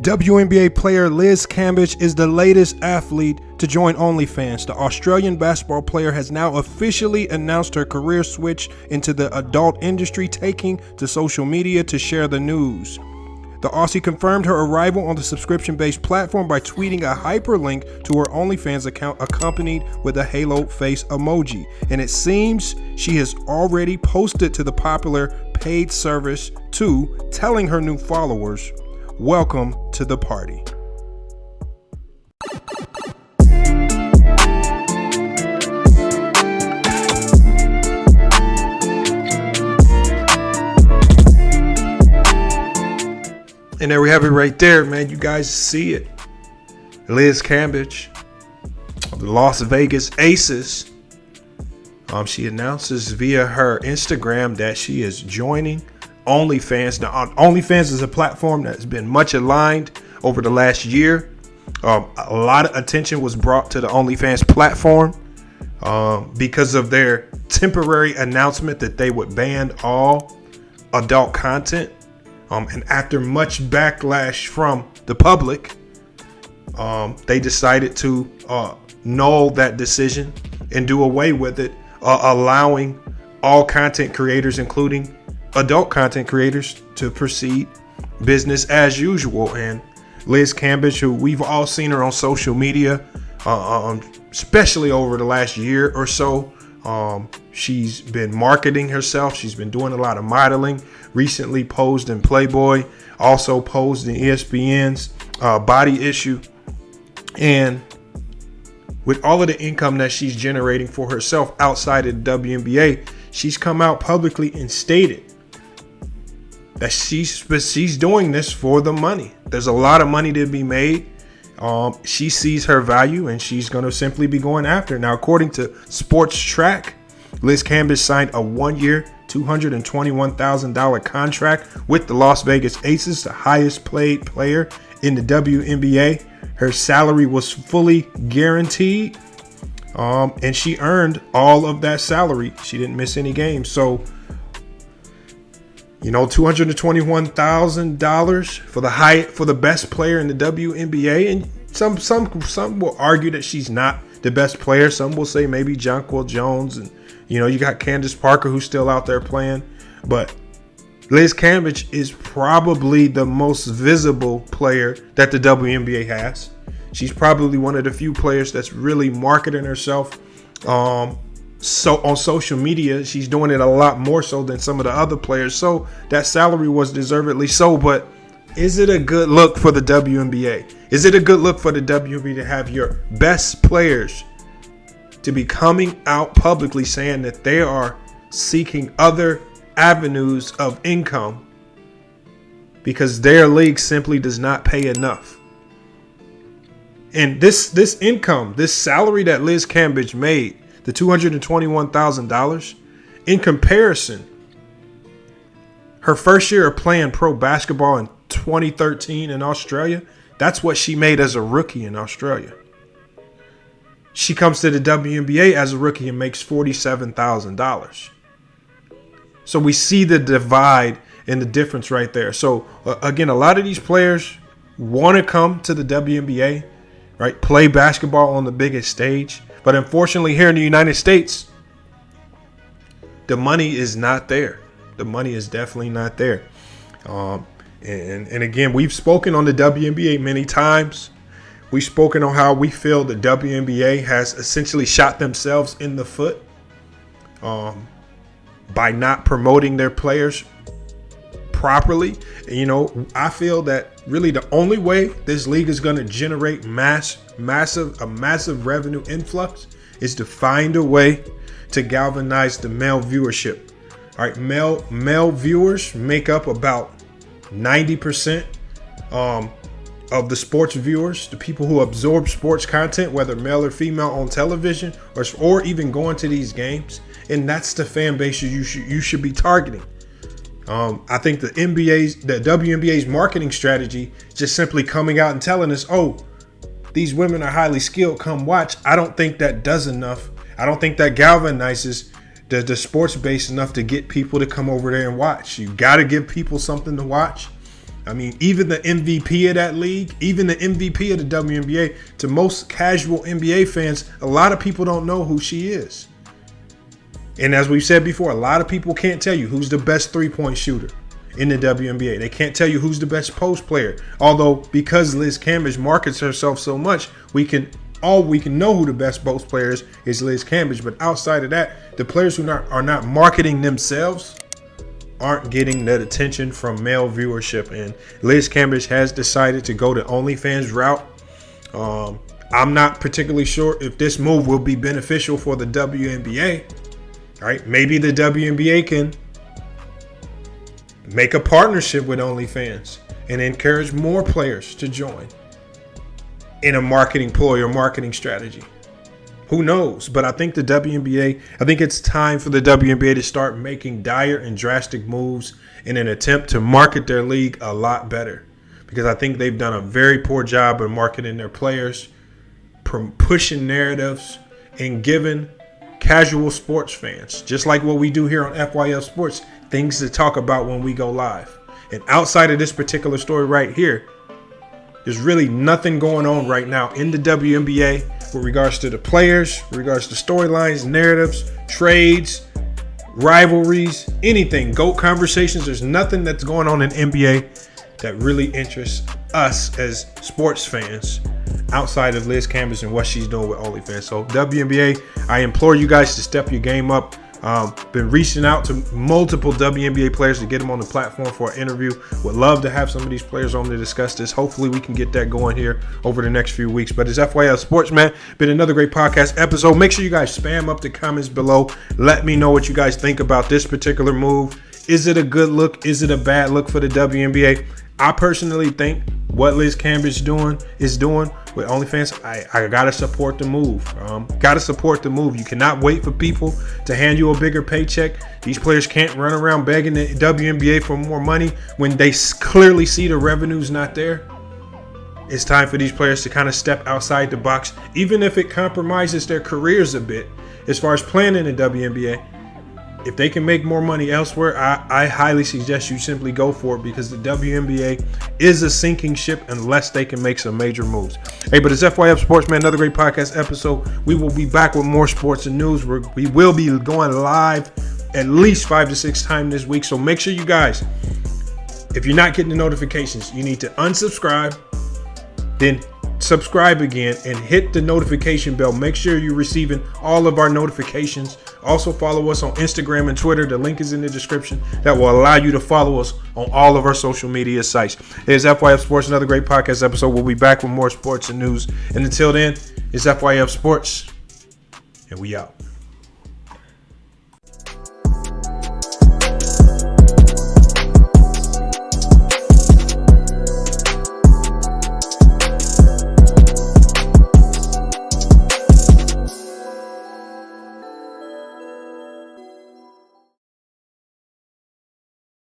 WNBA player Liz Cambage is the latest athlete to join OnlyFans. The Australian basketball player has now officially announced her career switch into the adult industry, taking to social media to share the news. The Aussie confirmed her arrival on the subscription-based platform by tweeting a hyperlink to her OnlyFans account accompanied with a halo face emoji. And it seems she has already posted to the popular paid service too, telling her new followers, "Welcome to the party." And there we have it right there, man. You guys see it. Liz Cambage of the Las Vegas Aces. She announces via her Instagram that she is joining OnlyFans. Now, OnlyFans is a platform that's been much aligned over the last year. A lot of attention was brought to the OnlyFans platform because of their temporary announcement that they would ban all adult content. And after much backlash from the public, they decided to null that decision and do away with it, allowing all content creators, including adult content creators, to proceed business as usual. And Liz Cambage, who we've all seen her on social media, especially over the last year or so, she's been marketing herself. She's been doing a lot of modeling. Recently posed in Playboy, also posed in ESPN's Body Issue. And with all of the income that she's generating for herself outside of the WNBA, she's come out publicly and stated that she's doing this for the money. There's a lot of money to be made. She sees her value and she's going to simply be going after it. Now, according to Sports Track, Liz Cambage signed a 1-year, $221,000 contract with the Las Vegas Aces, the highest paid player in the WNBA. Her salary was fully guaranteed, and she earned all of that salary. She didn't miss any games. So, $221,000 for the best player in the WNBA. And some will argue that she's not the best player. Some will say maybe Jonquel Jones, and you got Candace Parker, who's still out there playing. But Liz Cambage is probably the most visible player that the WNBA has. She's probably one of the few players that's really marketing herself. So on social media, she's doing it a lot more so than some of the other players. So that salary was deservedly so. But is it a good look for the WNBA? Is it a good look for the WNBA to have your best players to be coming out publicly saying that they are seeking other avenues of income because their league simply does not pay enough? And this income, this salary that Liz Cambage made, the $221,000, in comparison, her first year of playing pro basketball in 2013 in Australia, that's what she made as a rookie in Australia. She comes to the WNBA as a rookie and makes $47,000. So we see the divide and the difference right there. So again, a lot of these players want to come to the WNBA, right? Play basketball on the biggest stage. But unfortunately, here in the United States, the money is not there. The money is definitely not there. And again, we've spoken on the WNBA many times. We've spoken on how we feel the WNBA has essentially shot themselves in the foot by not promoting their players properly. I feel that really the only way this league is going to generate massive revenue influx is to find a way to galvanize the male viewership. All right, male viewers make up about 90% of the sports viewers, the people who absorb sports content, whether male or female, on television or even going to these games. And that's the fan base you should be targeting. I think the WNBA's marketing strategy, just simply coming out and telling us, oh, these women are highly skilled, come watch. I don't think that does enough. I don't think that galvanizes the sports base enough to get people to come over there and watch. You got to give people something to watch. I mean, even the MVP of that league, even the MVP of the WNBA, to most casual NBA fans, a lot of people don't know who she is. And as we've said before, a lot of people can't tell you who's the best three-point shooter in the WNBA. They can't tell you who's the best post player. Although, because Liz Cambage markets herself so much, we can know who the best post player is Liz Cambage. But outside of that, the players who are not marketing themselves aren't getting that attention from male viewership. And Liz Cambage has decided to go the OnlyFans route. I'm not particularly sure if this move will be beneficial for the WNBA. All right, maybe the WNBA can make a partnership with OnlyFans and encourage more players to join in a marketing ploy or marketing strategy. Who knows? But I think I think it's time for the WNBA to start making dire and drastic moves in an attempt to market their league a lot better. Because I think they've done a very poor job of marketing their players, pushing narratives, and giving casual sports fans, just like what we do here on FYF Sports, things to talk about when we go live. And outside of this particular story right here, there's really nothing going on right now in the WNBA with regards to the players, with regards to storylines, narratives, trades, rivalries, anything, GOAT conversations. There's nothing that's going on in NBA that really interests us as sports fans outside of Liz Cambage and what she's doing with OnlyFans. So WNBA, I implore you guys to step your game up. Been reaching out to multiple WNBA players to get them on the platform for an interview. Would love to have some of these players on to discuss this. Hopefully we can get that going here over the next few weeks. But it's FYF Sports, man. Been another great podcast episode. Make sure you guys spam up the comments below. Let me know what you guys think about this particular move. Is it a good look? Is it a bad look for the WNBA? I personally think what Liz Cambage is doing with OnlyFans, I gotta support the move. Gotta support the move. You cannot wait for people to hand you a bigger paycheck. These players can't run around begging the WNBA for more money when they clearly see the revenue's not there. It's time for these players to kind of step outside the box, even if it compromises their careers a bit as far as playing in the WNBA. If they can make more money elsewhere, I highly suggest you simply go for it, because the WNBA is a sinking ship unless they can make some major moves. Hey, but it's FYF Sports, man. Another great podcast episode. We will be back with more sports and news. We will be going live at least 5 to 6 times this week. So make sure you guys, if you're not getting the notifications, you need to unsubscribe, then subscribe again and hit the notification bell. Make sure you're receiving all of our notifications. Also follow us on Instagram and Twitter. The link is in the description. That will allow you to follow us on all of our social media sites. It's FYF Sports, another great podcast episode. We'll be back with more sports and news. And until then, it's FYF Sports, and we out.